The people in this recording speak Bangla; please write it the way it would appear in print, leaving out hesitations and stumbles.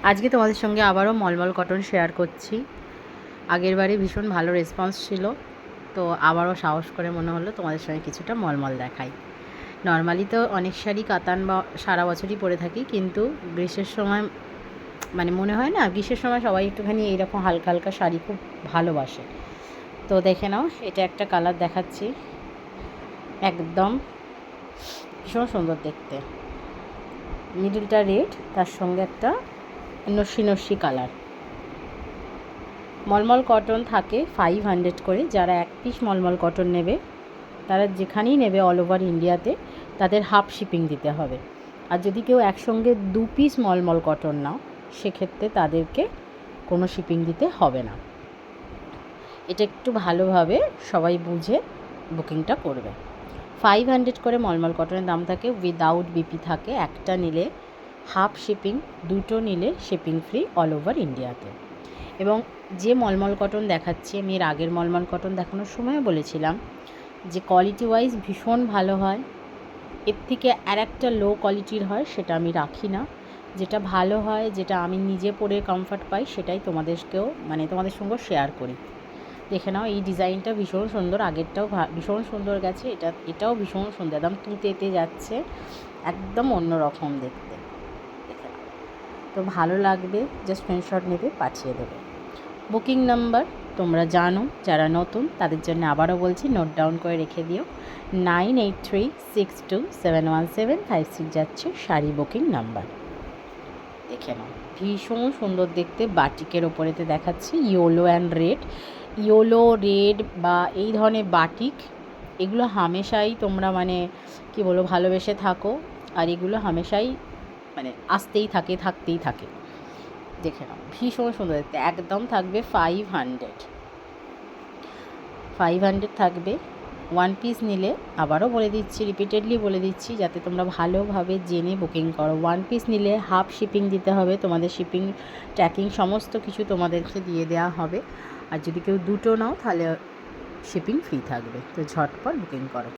আজকে তোমাদের সঙ্গে আবারও মলমল কটন শেয়ার করছি। আগেরবারে ভীষণ ভালো রেসপন্স ছিল, তো আবারও সাহস করে মনে হলো তোমাদের সঙ্গে কিছুটা মলমল দেখাই। নর্মালি তো অনেক শাড়ি কাতান বা সারা বছরই পরে থাকি, কিন্তু গ্রীষ্মের সময় মনে হয় না, গ্রীষ্মের সময় সবাই একটুখানি এইরকম হালকা হালকা শাড়ি খুব ভালোবাসে। তো দেখে নাও, এটা একটা কালার দেখাচ্ছি, একদম ভীষণ সুন্দর দেখতে। মিডলটা রেড, তার সঙ্গে একটা নস্যি নস্যি কালার। মলমল কটন থাকে 500 করে। যারা এক পিস মলমল কটন নেবে, তারা যেখানেই নেবে অল ওভার ইন্ডিয়াতে, তাদের হাফ শিপিং দিতে হবে। আর যদি কেউ একসঙ্গে 2 পিস মলমল কটন নাও, সেক্ষেত্রে তাদেরকে কোনো শিপিং দিতে হবে না। এটা একটু ভালোভাবে সবাই বুঝে বুকিংটা করবে। 500 করে মলমল কটনের দাম থাকে, উইদাউট বিপি থাকে। একটা নিলে হাফ শিপিং, দুটো নিলে শিপিং ফ্রি অল ওভার ইন্ডিয়াতে। এবং যে মলমল কটন দেখাচ্ছি, আমি এর আগের মলমল কটন দেখানোর সময় বলেছিলাম যে কোয়ালিটি ওয়াইজ ভীষণ ভালো হয়। এর থেকে আর একটা লো কোয়ালিটির হয়, সেটা আমি রাখি না। যেটা ভালো হয়, যেটা আমি নিজে পরে কমফর্ট পাই, সেটাই তোমাদেরকেও তোমাদের সঙ্গে শেয়ার করি। দেখে নাও, এই ডিজাইনটা ভীষণ সুন্দর, আগেরটাও ভীষণ সুন্দর গেছে, এটাও ভীষণ সুন্দর, একদম তুঁতেতে যাচ্ছে, একদম অন্য রকম দেখতে। দেখে নাও, তো ভালো লাগবে, জাস্ট স্ক্রিনশট নেবে, পাঠিয়ে দেবে। বুকিং নাম্বার তোমরা জানো, যারা নতুন তাদের জন্য আবারও বলছি, নোট ডাউন করে রেখে দিও। 9836271756 যাচ্ছে শাড়ি বুকিং নাম্বার। দেখে নাও, ভীষণ সুন্দর দেখতে, বাটিকের ওপরেতে দেখাচ্ছি yellow and red. Yellow, red বা এই ধরনের বাটিক, এগুলো হামেশাই তোমরা কি বলবো, ভালোবেসে থাকো। আর এগুলো হামেশাই আসতেই থাকে, থাকতেই থাকে। দেখে নাও, ভীষণ সুন্দর দেখতে, একদম থাকবে 500 থাকবে। 1 পিস নিলে, আবারও বলে দিচ্ছি, রিপিটেডলি বলে দিচ্ছি, যাতে তোমরা ভালোভাবে জেনে বুকিং করো। 1 পিস নিলে হাফ শিপিং দিতে হবে, তোমাদের শিপিং ট্র্যাকিং সমস্ত কিছু তোমাদেরকে দিয়ে দেওয়া হবে। আর যদি কেউ দুটো নাও, তাহলে শিপিং ফ্রি থাকবে। তো ঝটপট বুকিং করো।